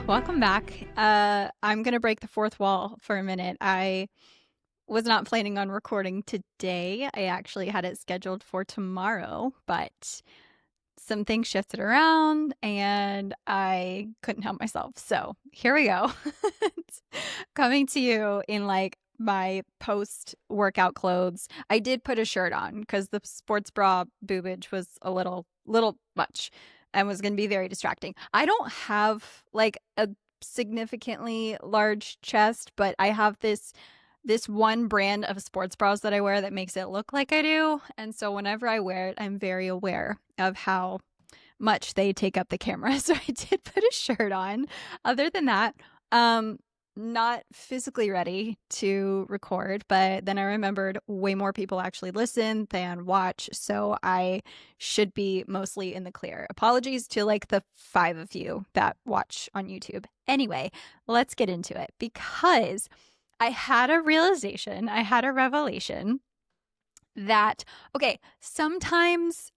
Welcome back. I'm going to break the fourth wall for a minute. I was not planning on recording today. I actually had it scheduled for tomorrow, but some things shifted around and I couldn't help myself. So here we go. Coming to you in like my post workout clothes. I did put a shirt on because the sports bra boobage was a little much and was going to be very distracting. I don't have like a significantly large chest, but I have this one brand of sports bras that I wear that makes it look like I do. And so whenever I wear it, I'm very aware of how much they take up the camera. So I did put a shirt on. Other than that, not physically ready to record, but then I remembered way more people actually listen than watch, so I should be mostly in the clear. Apologies to like the 5 of you that watch on YouTube. Anyway, let's get into it because I had a realization, I had a revelation that, okay, sometimes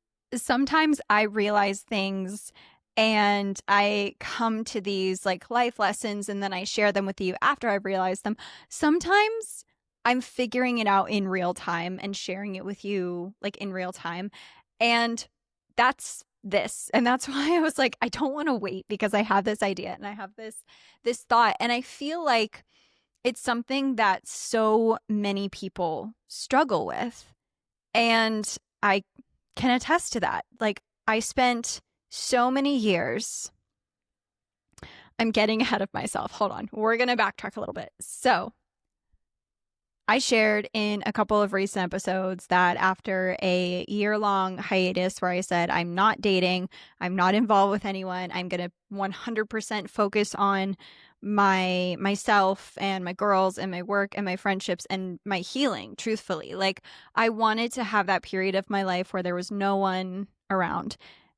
I realize things and I come to these like life lessons and then I share them with you after I've realized them. Sometimes I'm figuring it out in real time and sharing it with you like in real time. And that's this. And that's why I was like, I don't want to wait because I have this idea and I have this thought. And I feel like it's something that so many people struggle with. And I can attest to that. Like I spent so many years. I'm getting ahead of myself. Hold on. We're going to backtrack a little bit. So I shared in a couple of recent episodes that after a year-long hiatus where I said, I'm not dating, I'm not involved with anyone, I'm going to 100% focus on myself and my girls and my work and my friendships and my healing, truthfully. Like I wanted to have that period of my life where there was no one around.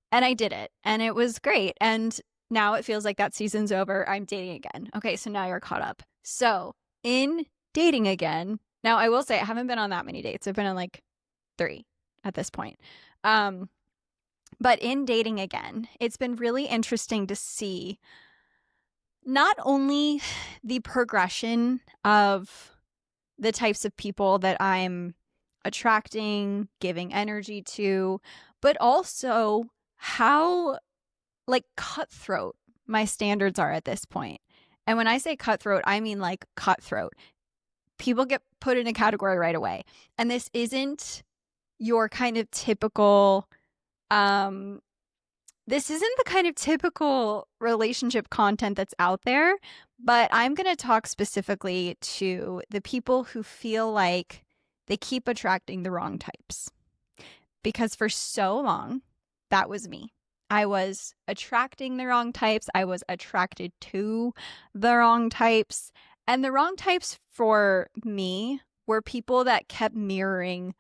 And I did it. And it was great. And now it feels like that season's over. I'm dating again. Okay, so now you're caught up. So in dating again, now I will say I haven't been on that many dates. I've been on like 3 at this point. But in dating again, it's been really interesting to see not only the progression of the types of people that I'm attracting, giving energy to, but also how like cutthroat my standards are at this point. And when I say cutthroat, I mean like cutthroat. People get put in a category right away. And this isn't your kind of typical, this isn't the kind of typical relationship content that's out there, but I'm going to talk specifically to the people who feel like they keep attracting the wrong types. Because for so long, that was me. I was attracting the wrong types. I was attracted to the wrong types. And the wrong types for me were people that kept mirroring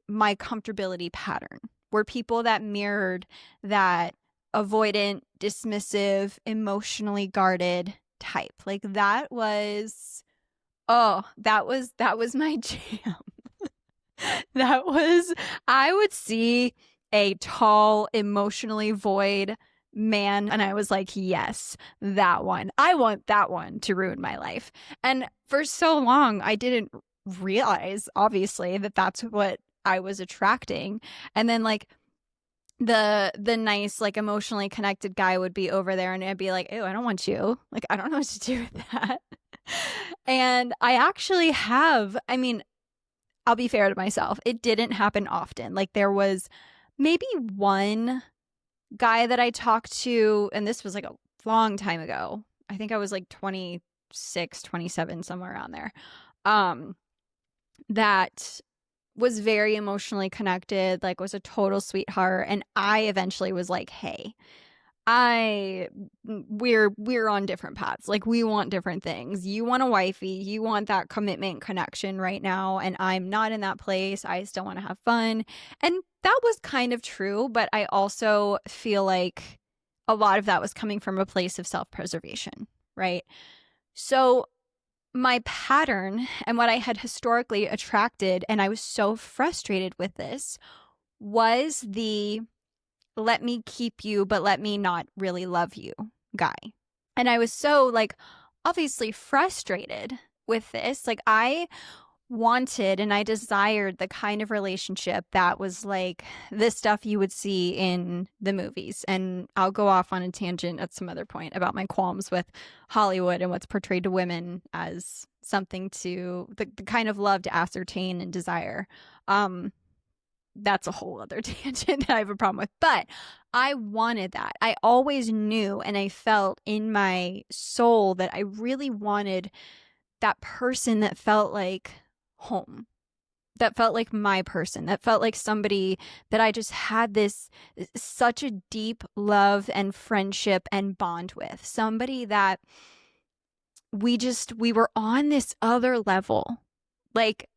my comfortability pattern, were people that mirrored that avoidant, dismissive, emotionally guarded type. Like that was my jam. I would see a tall, emotionally void man, and I was like, yes, that one. I want that one to ruin my life. And for so long, I didn't realize, obviously, that that's what I was attracting. And then, like, the nice, like, emotionally connected guy would be over there, and I'd be like, ew, I don't want you. Like, I don't know what to do with that. And I actually have, I mean, I'll be fair to myself. It didn't happen often. Like there was maybe one guy that I talked to, and this was like a long time ago. I think I was like 26, 27, somewhere around there. That was very emotionally connected, like was a total sweetheart. And I eventually was like, hey, we're on different paths. Like we want different things. You want a wifey, you want that commitment connection right now, and I'm not in that place. I still want to have fun. And that was kind of true, but I also feel like a lot of that was coming from a place of self-preservation, right? So my pattern and what I had historically attracted, and I was so frustrated with this, was the let me keep you, but let me not really love you guy. And I was so like obviously frustrated with this. Like I wanted and I desired the kind of relationship that was like the stuff you would see in the movies. And I'll go off on a tangent at some other point about my qualms with Hollywood and what's portrayed to women as something to the kind of love to ascertain and desire. That's a whole other tangent that I have a problem with. But I wanted that. I always knew and I felt in my soul that I really wanted that person that felt like home, that felt like my person, that felt like somebody that I just had this such a deep love and friendship and bond with. Somebody that we were on this other level. Like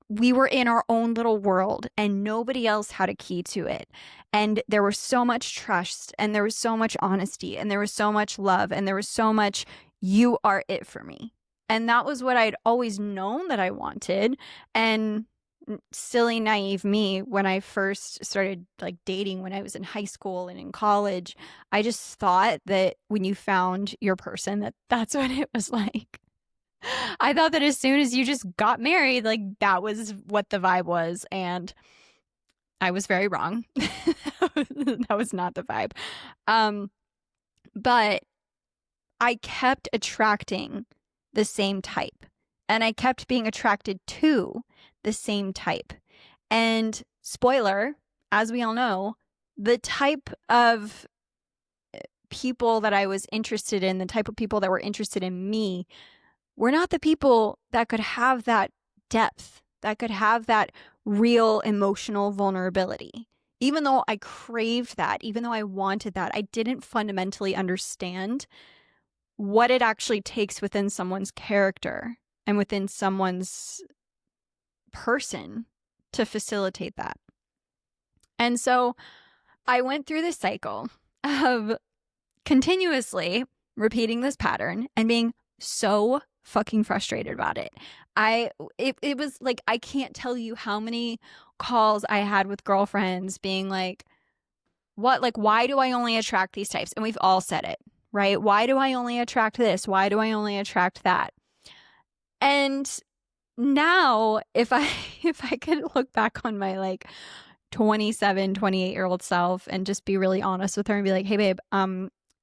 we were in our own little world and nobody else had a key to it. And there was so much trust and there was so much honesty and there was so much love and there was so much, you are it for me. And that was what I'd always known that I wanted. And silly, naive me, when I first started like dating when I was in high school and in college, I just thought that when you found your person, that's what it was like. I thought that as soon as you just got married, like that was what the vibe was. And I was very wrong. That was not the vibe. But I kept attracting the same type. And I kept being attracted to the same type. And spoiler, as we all know, the type of people that I was interested in, the type of people that were interested in me, were not the people that could have that depth, that could have that real emotional vulnerability. Even though I craved that, even though I wanted that, I didn't fundamentally understand what it actually takes within someone's character and within someone's person to facilitate that. And so I went through this cycle of continuously repeating this pattern and being so fucking frustrated about it. It was like, I can't tell you how many calls I had with girlfriends being like, what, like, why do I only attract these types? And we've all said it, right? Why do I only attract this? Why do I only attract that? And now if I could look back on my like 27, 28-year-old self and just be really honest with her and be like, hey babe,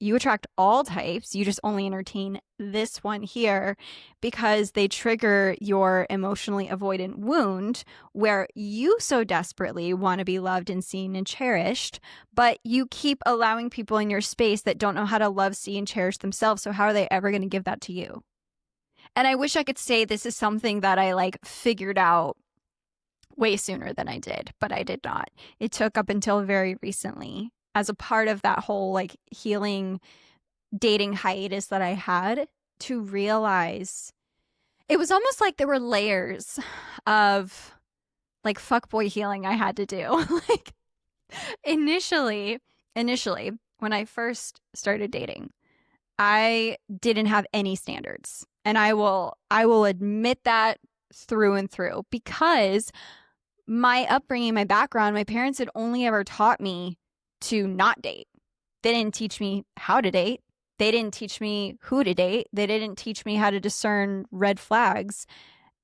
you attract all types. You just only entertain this one here because they trigger your emotionally avoidant wound where you so desperately want to be loved and seen and cherished, but you keep allowing people in your space that don't know how to love, see, and cherish themselves. So how are they ever going to give that to you? And I wish I could say this is something that I like figured out way sooner than I did, but I did not. It took up until very recently as a part of that whole like healing dating hiatus that I had to realize it was almost like there were layers of like fuckboy healing I had to do. Like initially, when I first started dating, I didn't have any standards. And I will admit that through and through because my upbringing, my background, my parents had only ever taught me to not date. They didn't teach me how to date. They didn't teach me who to date. They didn't teach me how to discern red flags.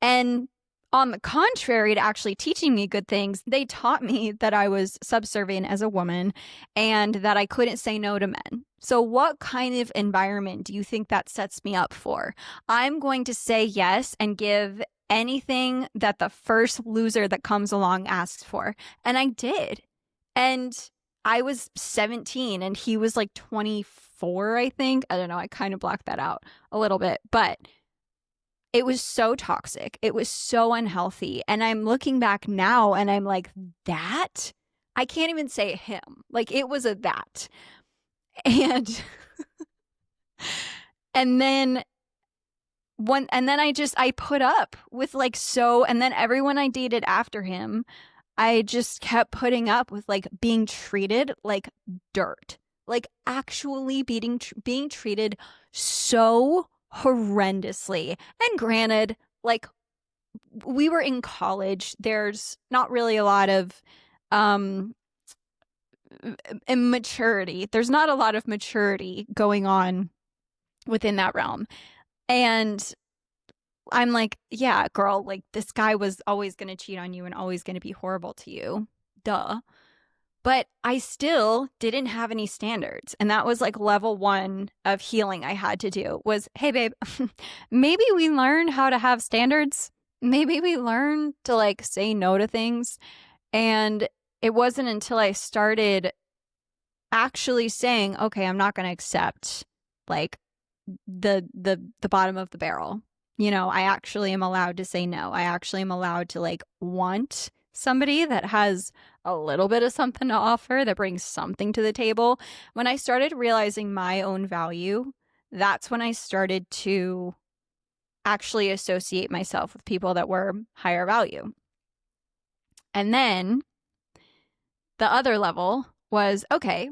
And on the contrary to actually teaching me good things, they taught me that I was subservient as a woman and that I couldn't say no to men. So what kind of environment do you think that sets me up for? I'm going to say yes and give anything that the first loser that comes along asks for. And I did. And I was 17 and he was like 24, I think. I don't know. I kind of blocked that out a little bit, but it was so toxic. It was so unhealthy. And I'm looking back now and I'm like, that? I can't even say him. Like it was a that. And and then I put up with like and then everyone I dated after him, I just kept putting up with like being treated like dirt. Like actually being treated so horrendously. And granted, like we were in college, there's not really a lot of immaturity. There's not a lot of maturity going on within that realm. And I'm like, yeah, girl, like this guy was always going to cheat on you and always going to be horrible to you. Duh. But I still didn't have any standards. And that was like level one of healing I had to do was, hey, babe, maybe we learn how to have standards. Maybe we learn to like say no to things. And it wasn't until I started actually saying, okay, I'm not going to accept like the bottom of the barrel. I actually am allowed to say no. I actually am allowed to like want somebody that has a little bit of something to offer, that brings something to the table. When I started realizing my own value, that's when I started to actually associate myself with people that were higher value. And then the other level was, okay,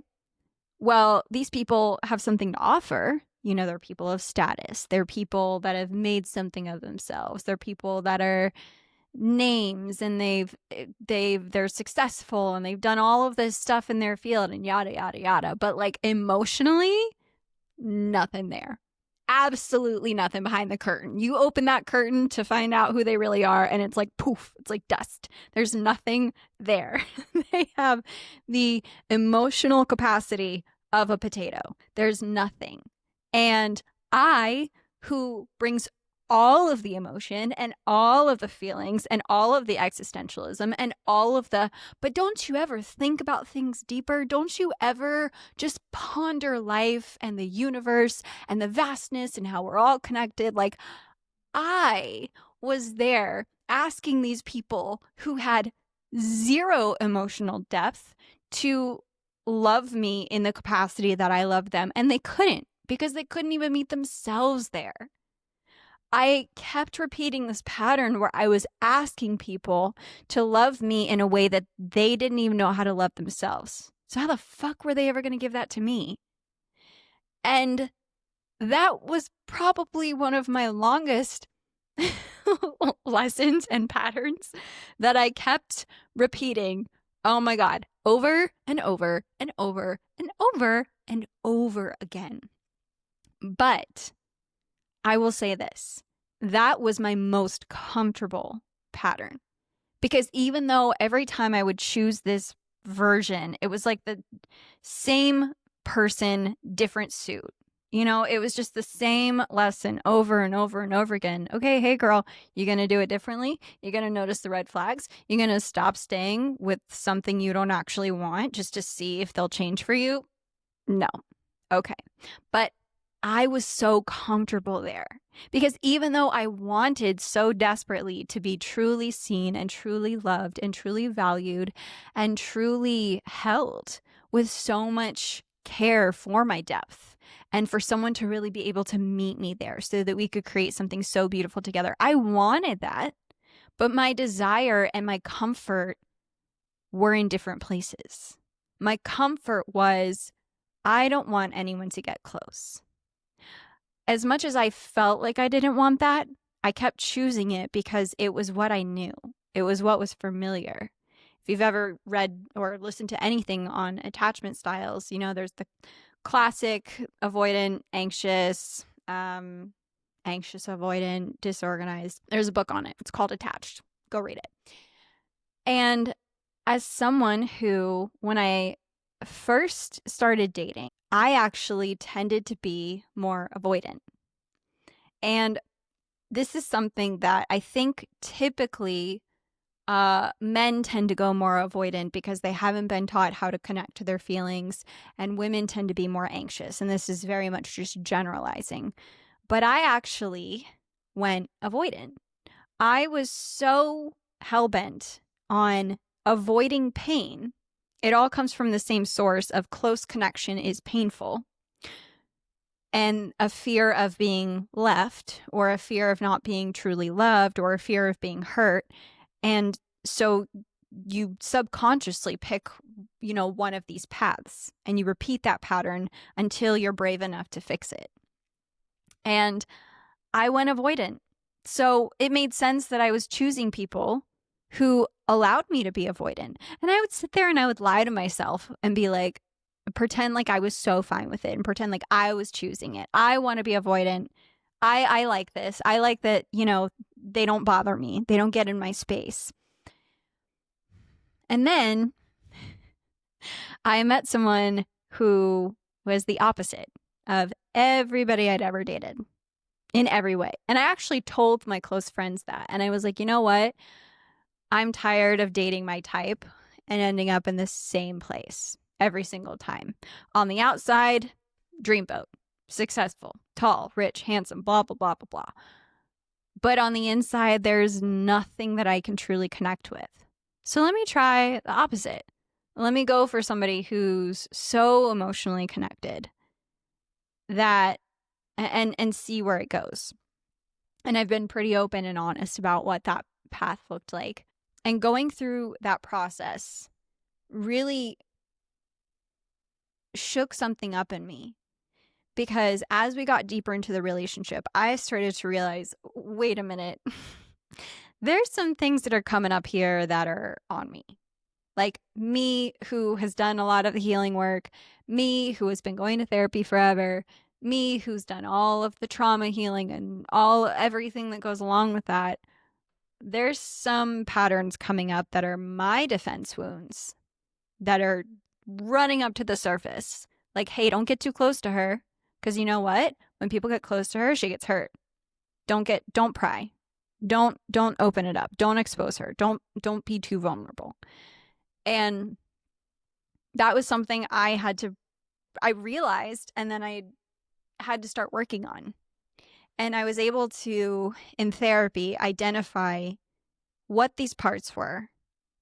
well, these people have something to offer. They're people of status. They're people that have made something of themselves. They're people that are names, and they're successful, and they've done all of this stuff in their field, and yada, yada, yada. But like emotionally, nothing there. Absolutely nothing behind the curtain. You open that curtain to find out who they really are, and it's like poof, it's like dust. There's nothing there. They have the emotional capacity of a potato. There's nothing. And I, who brings all of the emotion and all of the feelings and all of the existentialism and all of the, but don't you ever think about things deeper? Don't you ever just ponder life and the universe and the vastness and how we're all connected? Like, I was there asking these people who had zero emotional depth to love me in the capacity that I loved them. And they couldn't, because they couldn't even meet themselves there. I kept repeating this pattern where I was asking people to love me in a way that they didn't even know how to love themselves. So how the fuck were they ever going to give that to me? And that was probably one of my longest lessons and patterns that I kept repeating, oh my God, over and over and over and over and over again. But I will say this, that was my most comfortable pattern, because even though every time I would choose this version, it was like the same person, different suit. It was just the same lesson over and over and over again. Okay, hey girl, you're going to do it differently. You're going to notice the red flags. You're going to stop staying with something you don't actually want just to see if they'll change for you. No. Okay. But I was so comfortable there, because even though I wanted so desperately to be truly seen and truly loved and truly valued and truly held with so much care for my depth, and for someone to really be able to meet me there so that we could create something so beautiful together, I wanted that. But my desire and my comfort were in different places. My comfort was, I don't want anyone to get close. As much as I felt like I didn't want that, I kept choosing it because it was what I knew. It was what was familiar. If you've ever read or listened to anything on attachment styles, there's the classic avoidant, anxious, avoidant, disorganized. There's a book on it. It's called Attached. Go read it. And as someone who, when I first started dating, I actually tended to be more avoidant. And this is something that I think typically men tend to go more avoidant because they haven't been taught how to connect to their feelings, and women tend to be more anxious. And this is very much just generalizing. But I actually went avoidant. I was so hell-bent on avoiding pain. It all comes from the same source of close connection is painful, and a fear of being left, or a fear of not being truly loved, or a fear of being hurt. And so you subconsciously pick, one of these paths, and you repeat that pattern until you're brave enough to fix it. And I went avoidant. So it made sense that I was choosing people who allowed me to be avoidant. And I would sit there and I would lie to myself and be like, pretend like I was so fine with it and pretend like I was choosing it. I want to be avoidant. I like this. I like that, they don't bother me. They don't get in my space. And then I met someone who was the opposite of everybody I'd ever dated in every way. And I actually told my close friends that. And I was like, you know what? I'm tired of dating my type and ending up in the same place every single time. On the outside, dreamboat, successful, tall, rich, handsome, blah, blah, blah, blah, blah. But on the inside, there's nothing that I can truly connect with. So let me try the opposite. Let me go for somebody who's so emotionally connected that and see where it goes. And I've been pretty open and honest about what that path looked like. And going through that process really shook something up in me. Because as we got deeper into the relationship, I started to realize, wait a minute, there's some things that are coming up here that are on me. Like me, who has done a lot of the healing work, me, who has been going to therapy forever, me, who's done all of the trauma healing and everything that goes along with that. There's some patterns coming up that are my defense wounds that are running up to the surface. Like, hey, don't get too close to her. Because you know what? When people get close to her, she gets hurt. Don't pry. Don't open it up. Don't expose her. Don't be too vulnerable. And that was something I realized, and then I had to start working on. And I was able to, in therapy, identify what these parts were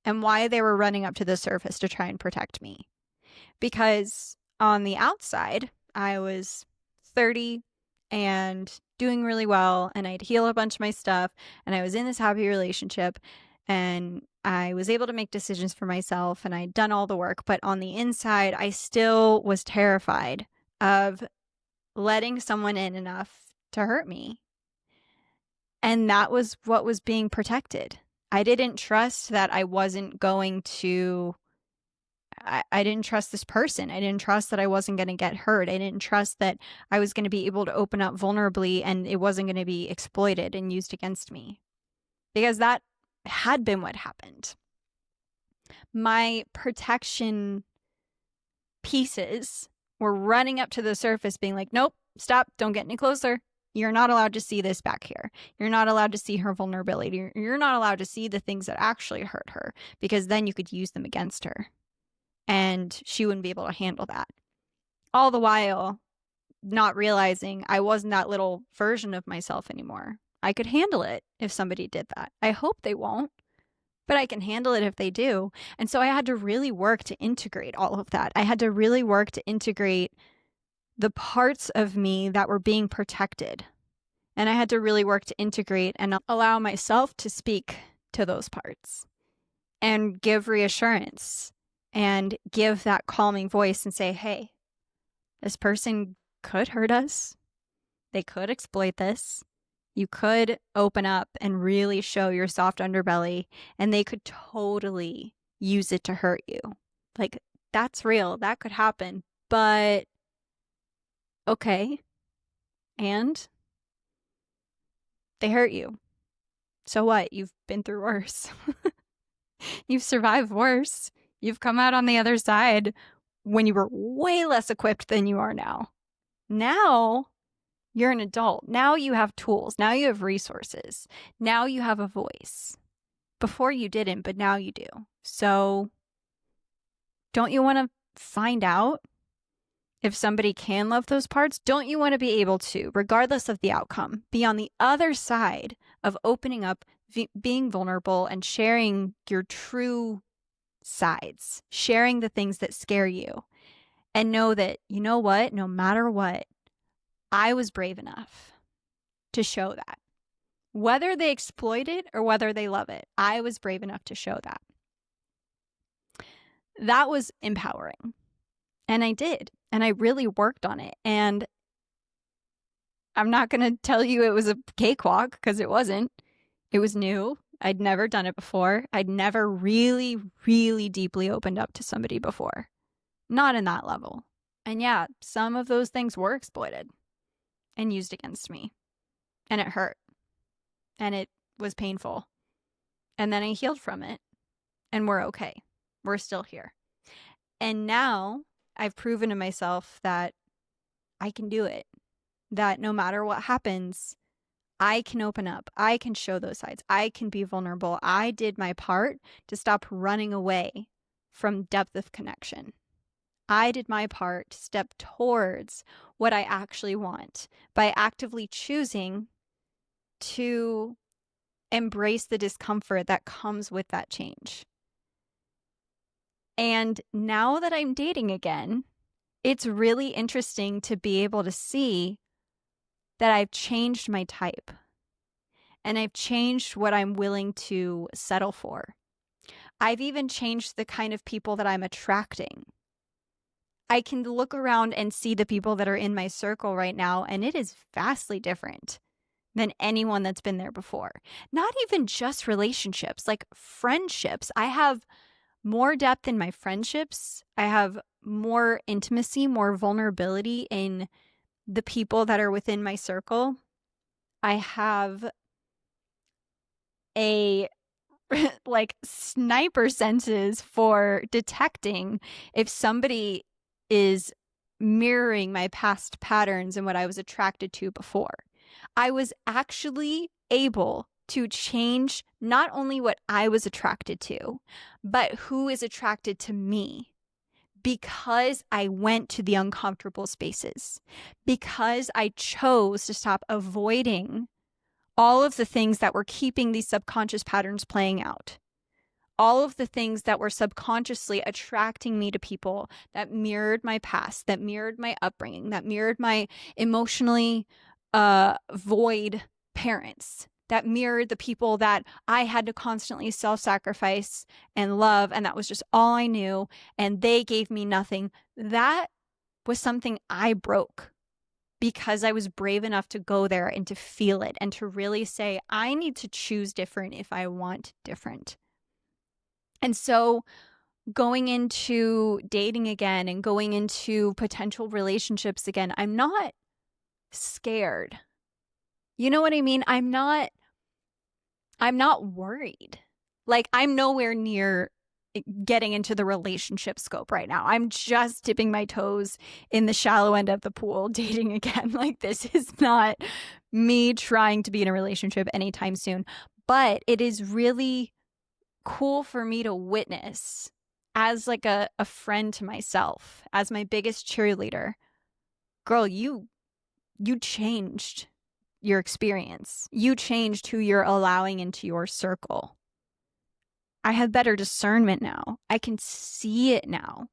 and why they were running up to the surface to try and protect me. Because on the outside, I was 30 and doing really well, and I'd heal a bunch of my stuff, and I was in this happy relationship, and I was able to make decisions for myself, and I'd done all the work. But on the inside, I still was terrified of letting someone in enough to hurt me. And that was what was being protected. I didn't trust that I wasn't going to I didn't trust this person. I didn't trust that I wasn't going to get hurt. I didn't trust that I was going to be able to open up vulnerably and it wasn't going to be exploited and used against me. Because that had been what happened. My protection pieces were running up to the surface being like, nope, stop, don't get any closer. You're not allowed to see this back here. You're not allowed to see her vulnerability. You're not allowed to see the things that actually hurt her, because then you could use them against her. And she wouldn't be able to handle that. All the while, not realizing I wasn't that little version of myself anymore. I could handle it if somebody did that. I hope they won't, but I can handle it if they do. And so I had to really work to integrate all of that. I had to really work to integrate the parts of me that were being protected. And I had to really work to integrate and allow myself to speak to those parts and give reassurance. And give that calming voice and say, hey, this person could hurt us. They could exploit this. You could open up and really show your soft underbelly, and they could totally use it to hurt you. Like, that's real. That could happen. But, okay. And they hurt you. So what? You've been through worse. You've survived worse. You've come out on the other side when you were way less equipped than you are now. Now you're an adult. Now you have tools. Now you have resources. Now you have a voice. Before you didn't, but now you do. So don't you want to find out if somebody can love those parts? Don't you want to be able to, regardless of the outcome, be on the other side of opening up, being vulnerable, and sharing your true sides, sharing the things that scare you, and know that, you know what, no matter what, I was brave enough to show that. Whether they exploit it or whether they love it, I was brave enough to show that. That was empowering. And I did. And I really worked on it. And I'm not going to tell you it was a cakewalk, because it wasn't. It was new. I'd never done it before. I'd never really, really deeply opened up to somebody before. Not in that level. And yeah, some of those things were exploited and used against me. And it hurt. And it was painful. And then I healed from it. And we're okay. We're still here. And now I've proven to myself that I can do it. That no matter what happens, I can open up. I can show those sides. I can be vulnerable. I did my part to stop running away from depth of connection. I did my part to step towards what I actually want by actively choosing to embrace the discomfort that comes with that change. And now that I'm dating again, it's really interesting to be able to see that I've changed my type and I've changed what I'm willing to settle for. I've even changed the kind of people that I'm attracting. I can look around and see the people that are in my circle right now, and it is vastly different than anyone that's been there before. Not even just relationships, like friendships. I have more depth in my friendships. I have more intimacy, more vulnerability in the people that are within my circle. I have a like sniper senses for detecting if somebody is mirroring my past patterns and what I was attracted to before. I was actually able to change not only what I was attracted to, but who is attracted to me, because I went to the uncomfortable spaces, because I chose to stop avoiding all of the things that were keeping these subconscious patterns playing out. All of the things that were subconsciously attracting me to people that mirrored my past, that mirrored my upbringing, that mirrored my emotionally void parents, that mirrored the people that I had to constantly self-sacrifice and love, and that was just all I knew, and they gave me nothing. That was something I broke because I was brave enough to go there and to feel it and to really say, I need to choose different if I want different. And so going into dating again and going into potential relationships again, I'm not scared. You know what I mean? I'm not worried. Like, I'm nowhere near getting into the relationship scope right now. I'm just dipping my toes in the shallow end of the pool, dating again. Like, this is not me trying to be in a relationship anytime soon. But it is really cool for me to witness as like a friend to myself, as my biggest cheerleader. Girl, you changed your experience. You changed who you're allowing into your circle. I have better discernment now. I can see it now.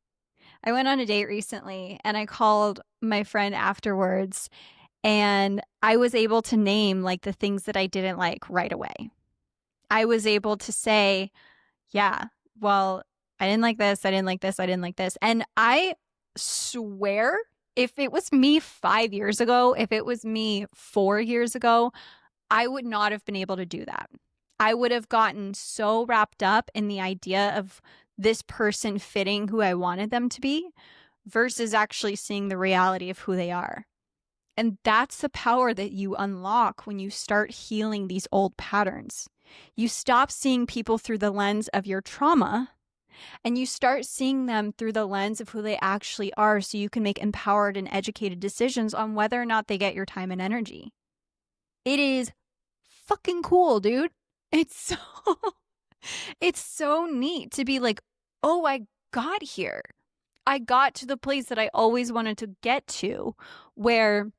I went on a date recently and I called my friend afterwards, and I was able to name like the things that I didn't like right away. I was able to say, yeah, well, I didn't like this, I didn't like this, I didn't like this. And I swear, if it was me 5 years ago, if it was me 4 years ago, I would not have been able to do that. I would have gotten so wrapped up in the idea of this person fitting who I wanted them to be versus actually seeing the reality of who they are. And that's the power that you unlock when you start healing these old patterns. You stop seeing people through the lens of your trauma and you start seeing them through the lens of who they actually are, so you can make empowered and educated decisions on whether or not they get your time and energy. It is fucking cool, dude. It's so neat to be like, oh, I got here. I got to the place that I always wanted to get to, where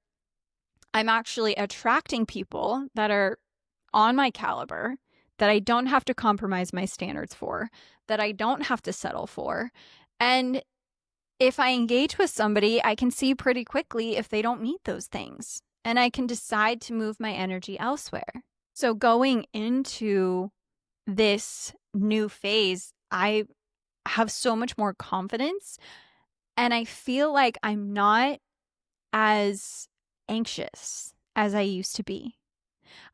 I'm actually attracting people that are on my caliber, that I don't have to compromise my standards for, that I don't have to settle for. And if I engage with somebody, I can see pretty quickly if they don't meet those things, and I can decide to move my energy elsewhere. So going into this new phase, I have so much more confidence, and I feel like I'm not as anxious as I used to be.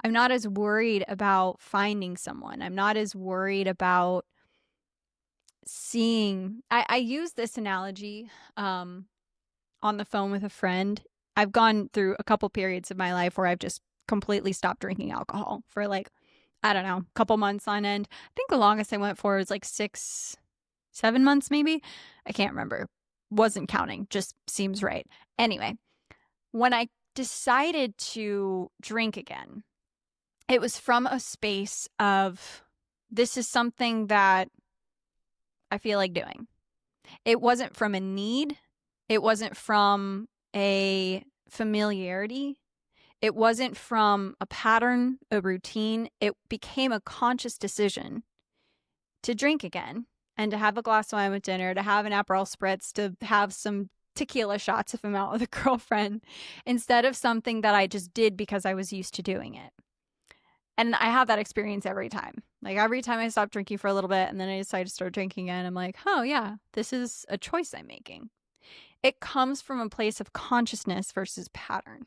I'm not as worried about finding someone. I'm not as worried about seeing, I use this analogy on the phone with a friend. I've gone through a couple periods of my life where I've just completely stopped drinking alcohol for like, I don't know, a couple months on end. I think the longest I went for was like 7 months maybe. I can't remember. Wasn't counting. Just seems right. Anyway, when I decided to drink again, it was from a space of, this is something that I feel like doing. It wasn't from a need. It wasn't from a familiarity. It wasn't from a pattern, a routine. It became a conscious decision to drink again and to have a glass of wine with dinner, to have an Aperol spritz, to have some tequila shots if I'm out with a girlfriend, instead of something that I just did because I was used to doing it. And I have that experience every time. Like every time I stop drinking for a little bit and then I decide to start drinking again, I'm like, oh yeah, this is a choice I'm making. It comes from a place of consciousness versus pattern.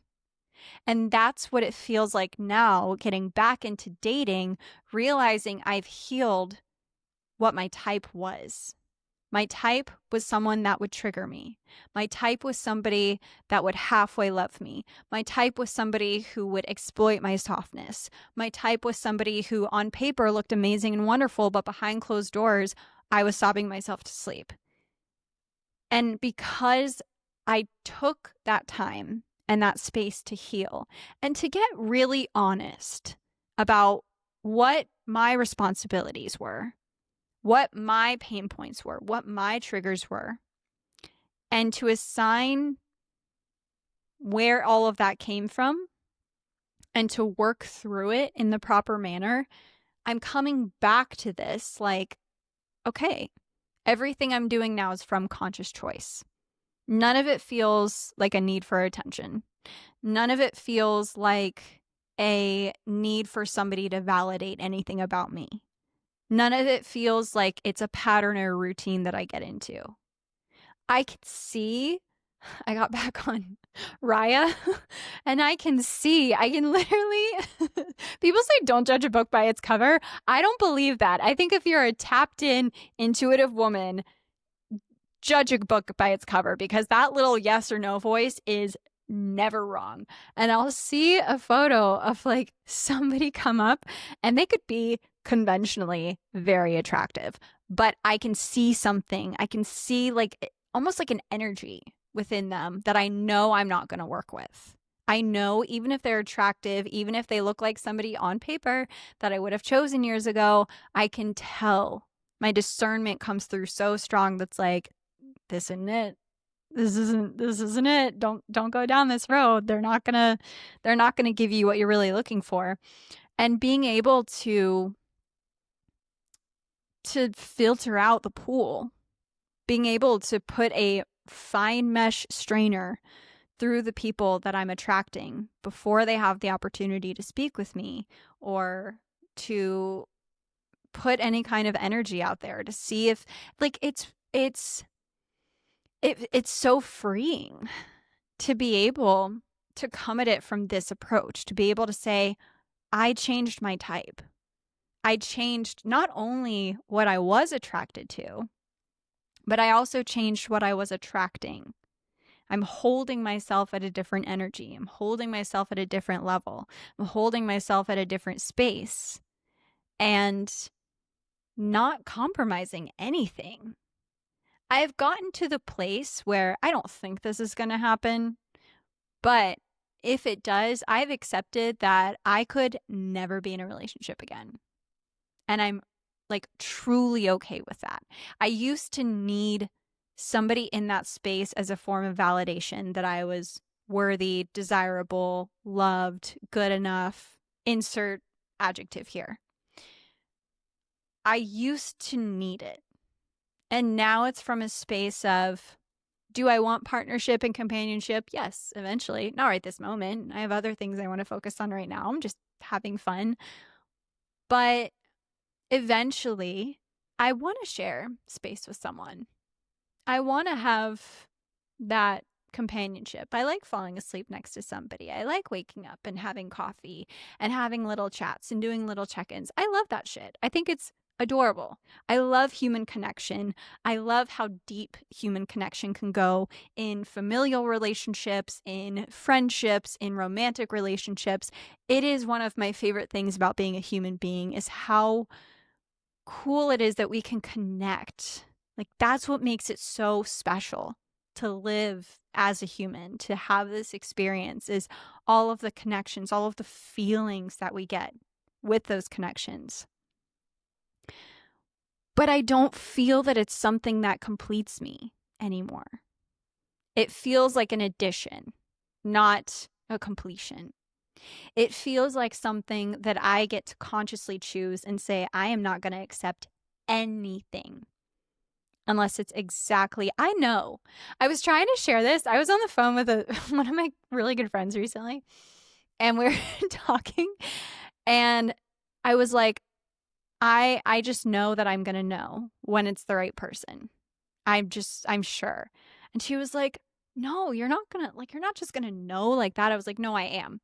And that's what it feels like now, getting back into dating, realizing I've healed what my type was. My type was someone that would trigger me. My type was somebody that would halfway love me. My type was somebody who would exploit my softness. My type was somebody who on paper looked amazing and wonderful, but behind closed doors, I was sobbing myself to sleep. And because I took that time and that space to heal and to get really honest about what my responsibilities were, what my pain points were, what my triggers were, and to assign where all of that came from and to work through it in the proper manner, I'm coming back to this like, okay, everything I'm doing now is from conscious choice. None of it feels like a need for attention. None of it feels like a need for somebody to validate anything about me. None of it feels like it's a pattern or a routine that I get into. I can see, I got back on Raya, and I can literally, people say don't judge a book by its cover. I don't believe that. I think if you're a tapped in, intuitive woman, judge a book by its cover, because that little yes or no voice is never wrong. And I'll see a photo of like somebody come up and they could be conventionally very attractive, but I can see something. I can see like almost like an energy within them that I know I'm not going to work with. I know even if they're attractive, even if they look like somebody on paper that I would have chosen years ago, I can tell. My discernment comes through so strong that's like, this isn't it. This isn't it. Don't go down this road. They're not gonna give you what you're really looking for. And being able to filter out the pool, being able to put a fine mesh strainer through the people that I'm attracting before they have the opportunity to speak with me or to put any kind of energy out there to see if like it's so freeing to be able to come at it from this approach, to be able to say, I changed my type. I changed not only what I was attracted to, but I also changed what I was attracting. I'm holding myself at a different energy. I'm holding myself at a different level. I'm holding myself at a different space and not compromising anything. I've gotten to the place where I don't think this is going to happen, but if it does, I've accepted that I could never be in a relationship again. And I'm like truly okay with that. I used to need somebody in that space as a form of validation that I was worthy, desirable, loved, good enough, insert adjective here. I used to need it. And now it's from a space of, do I want partnership and companionship? Yes, eventually. Not right this moment. I have other things I want to focus on right now. I'm just having fun. But eventually, I want to share space with someone. I want to have that companionship. I like falling asleep next to somebody. I like waking up and having coffee and having little chats and doing little check-ins. I love that shit. I think it's adorable. I love human connection. I love how deep human connection can go in familial relationships, in friendships, in romantic relationships. It is one of my favorite things about being a human being is how cool it is that we can connect. Like, that's what makes it so special to live as a human, to have this experience, is all of the connections, all of the feelings that we get with those connections. But I don't feel that it's something that completes me anymore. It feels like an addition, not a completion. It feels like something that I get to consciously choose and say, I am not going to accept anything unless it's exactly, I know. I was trying to share this. I was on the phone with one of my really good friends recently, and we were talking, and I was like, I just know that I'm going to know when it's the right person. I'm sure. And she was like, no, you're not just going to know like that. I was like, no, I am.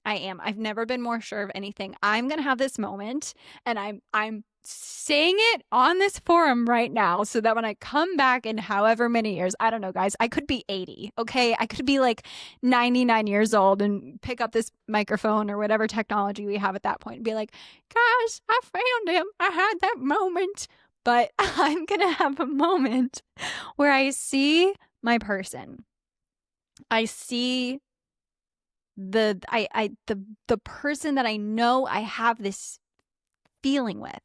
I've never been more sure of anything. I'm going to have this moment, and I'm saying it on this forum right now so that when I come back in however many years, I don't know, guys, I could be 80, okay? I could be like 99 years old and pick up this microphone or whatever technology we have at that point and be like, guys, I found him. I had that moment. But I'm going to have a moment where I see my person. I see the person that I know I have this feeling with.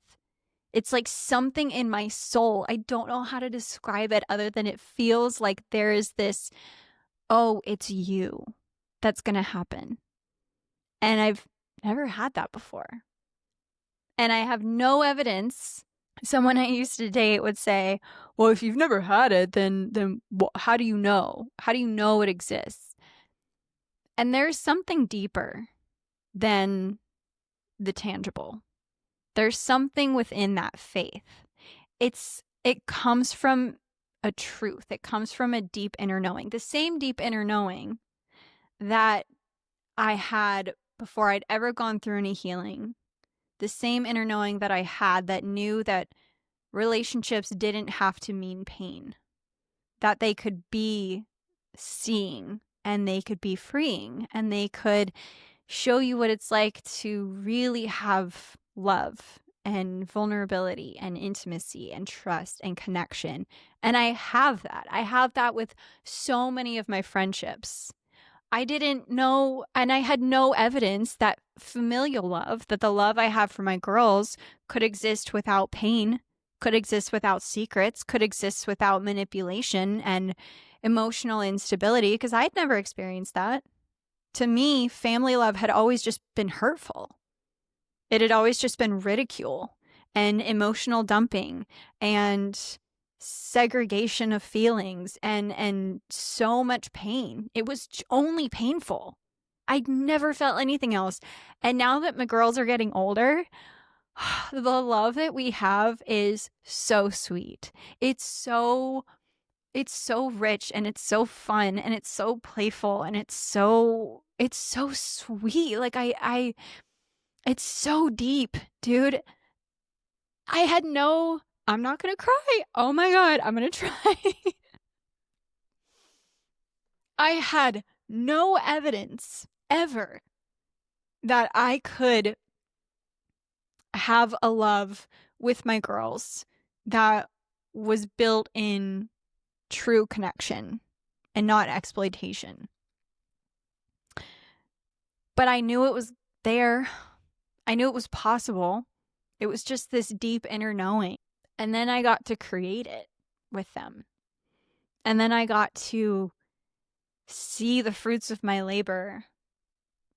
It's like something in my soul. I don't know how to describe it other than it feels like there is this, oh, it's you that's going to happen. And I've never had that before. And I have no evidence. Someone I used to date would say, well, if you've never had it, then how do you know? How do you know it exists? And there's something deeper than the tangible. There's something within that faith. It comes from a truth. It comes from a deep inner knowing. The same deep inner knowing that I had before I'd ever gone through any healing. The same inner knowing that I had that knew that relationships didn't have to mean pain, that they could be seeing and they could be freeing and they could show you what it's like to really have love and vulnerability and intimacy and trust and connection. And I have that. I have that with so many of my friendships. I didn't know, and I had no evidence that familial love, that the love I have for my girls could exist without pain, could exist without secrets, could exist without manipulation and emotional instability, because I'd never experienced that. To me, family love had always just been hurtful. It had always just been ridicule and emotional dumping and segregation of feelings and so much pain. It was only painful. I'd never felt anything else. And now that my girls are getting older, the love that we have is so sweet. It's so rich and it's so fun and it's so playful and it's so sweet. Like it's so deep, dude. I'm not gonna cry. Oh my God, I'm gonna try. I had no evidence ever that I could have a love with my girls that was built in true connection and not exploitation. But I knew it was there. I knew it was possible. It was just this deep inner knowing. And then I got to create it with them. And then I got to see the fruits of my labor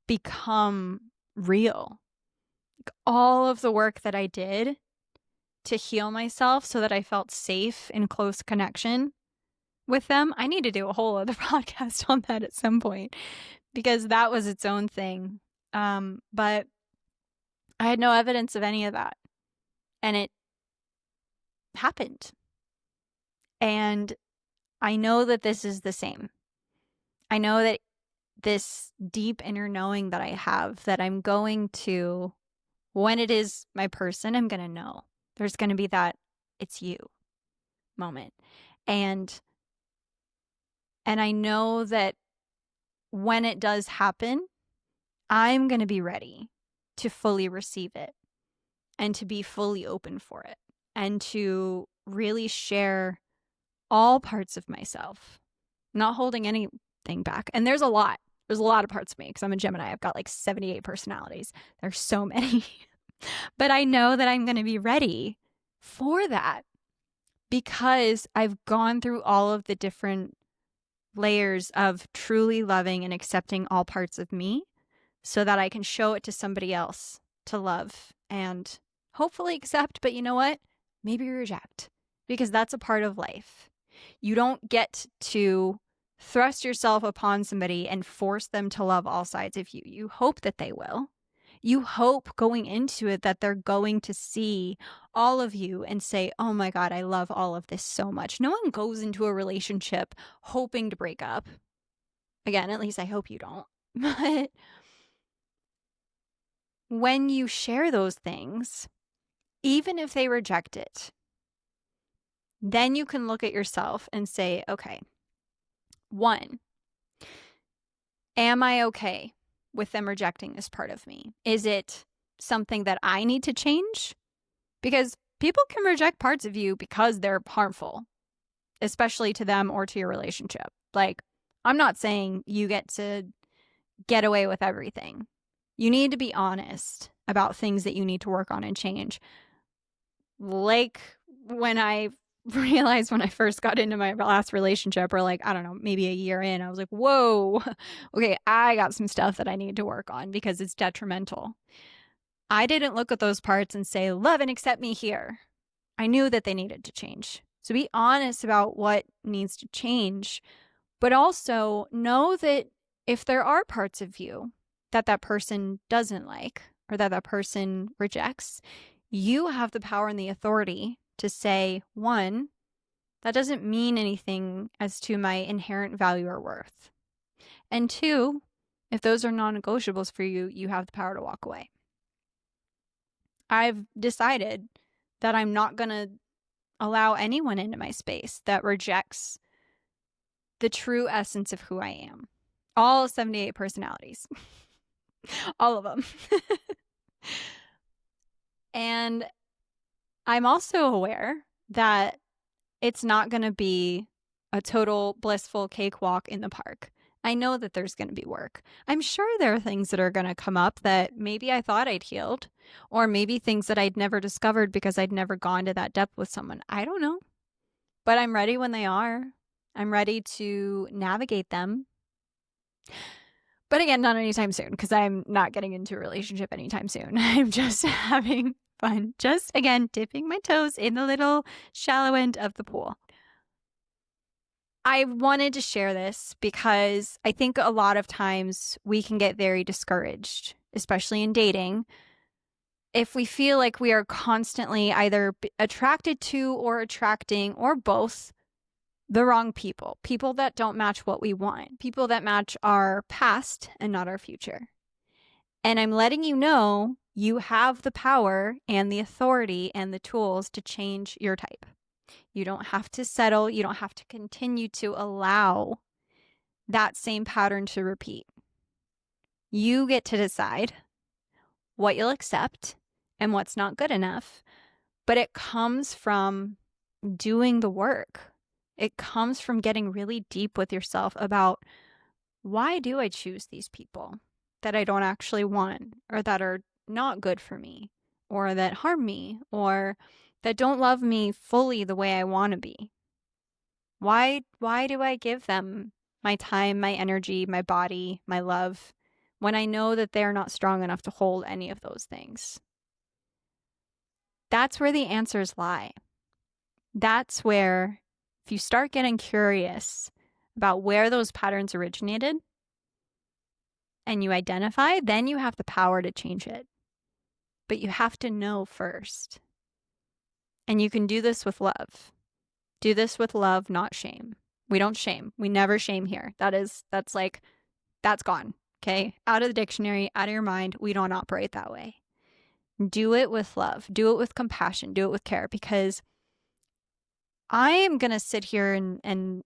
become real. Like all of the work that I did to heal myself so that I felt safe in close connection with them. I need to do a whole other podcast on that at some point because that was its own thing. But I had no evidence of any of that. And it happened. And I know that this is the same. I know that this deep inner knowing that I have, that I'm going to, when it is my person, I'm going to know. There's going to be that it's you moment. And I know that when it does happen, I'm going to be ready to fully receive it and to be fully open for it and to really share all parts of myself, not holding anything back. And there's a lot. There's a lot of parts of me because I'm a Gemini. I've got like 78 personalities. There's so many. But I know that I'm going to be ready for that because I've gone through all of the different layers of truly loving and accepting all parts of me so that I can show it to somebody else to love and hopefully accept. But you know what? Maybe reject, because that's a part of life. You don't get to thrust yourself upon somebody and force them to love all sides of you. You hope that they will. You hope going into it that they're going to see all of you and say, oh my God, I love all of this so much. No one goes into a relationship hoping to break up. Again, at least I hope you don't. But when you share those things, even if they reject it, then you can look at yourself and say, okay, one, am I okay with them rejecting this part of me? Is it something that I need to change? Because people can reject parts of you because they're harmful, especially to them or to your relationship. Like, I'm not saying you get to get away with everything. You need to be honest about things that you need to work on and change. Like when I realized when I first got into my last relationship, or like, I don't know, maybe a year in, I was like, whoa, okay, I got some stuff that I need to work on because it's detrimental. I didn't look at those parts and say, love and accept me here. I knew that they needed to change. So be honest about what needs to change, but also know that if there are parts of you that that person doesn't like or that that person rejects, you have the power and the authority to say, one, that doesn't mean anything as to my inherent value or worth. And two, if those are non-negotiables for you, you have the power to walk away. I've decided that I'm not going to allow anyone into my space that rejects the true essence of who I am. All 78 personalities. All of them. And I'm also aware that it's not going to be a total blissful cakewalk in the park. I know that there's going to be work. I'm sure there are things that are going to come up that maybe I thought I'd healed, or maybe things that I'd never discovered because I'd never gone to that depth with someone. I don't know. But I'm ready when they are. I'm ready to navigate them. But again, not anytime soon, because I'm not getting into a relationship anytime soon. I'm just having fun. Just, again, dipping my toes in the little shallow end of the pool. I wanted to share this because I think a lot of times we can get very discouraged, especially in dating, if we feel like we are constantly either attracted to or attracting or both the wrong people, people that don't match what we want, people that match our past and not our future. And I'm letting you know you have the power and the authority and the tools to change your type. You don't have to settle. You don't have to continue to allow that same pattern to repeat. You get to decide what you'll accept and what's not good enough, but it comes from doing the work. It comes from getting really deep with yourself about, why do I choose these people that I don't actually want, or that are not good for me, or that harm me, or that don't love me fully the way I want to be? Why do I give them my time, my energy, my body, my love, when I know that they're not strong enough to hold any of those things? That's where the answers lie. That's where, if you start getting curious about where those patterns originated and you identify, then you have the power to change it. But you have to know first. And you can do this with love. Do this with love, not shame. We don't shame. We never shame here. That's gone. Okay? Out of the dictionary, out of your mind. We don't operate that way. Do it with love. Do it with compassion. Do it with care, because I am going to sit here and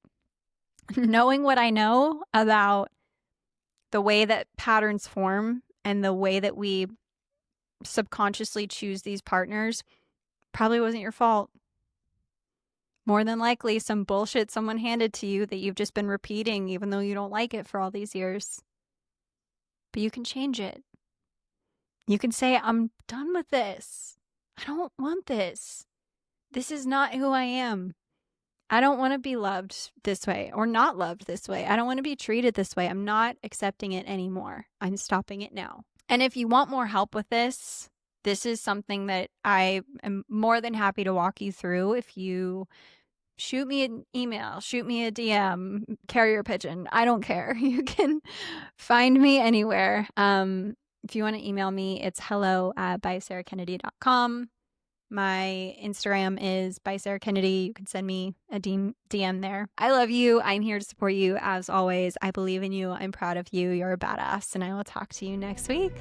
knowing what I know about the way that patterns form and the way that we subconsciously choose these partners probably wasn't your fault. More than likely, some bullshit someone handed to you that you've just been repeating, even though you don't like it for all these years. But you can change it. You can say, I'm done with this. I don't want this. This is not who I am. I don't want to be loved this way or not loved this way. I don't want to be treated this way. I'm not accepting it anymore. I'm stopping it now. And if you want more help with this, this is something that I am more than happy to walk you through. If you shoot me an email, shoot me a DM, carrier pigeon, I don't care. You can find me anywhere. If you want to email me, it's hello@bysarahkennedy.com. My Instagram is by Sarah Kennedy. You can send me a DM there. I love you. I'm here to support you as always. I believe in you. I'm proud of you. You're a badass. And I will talk to you next week.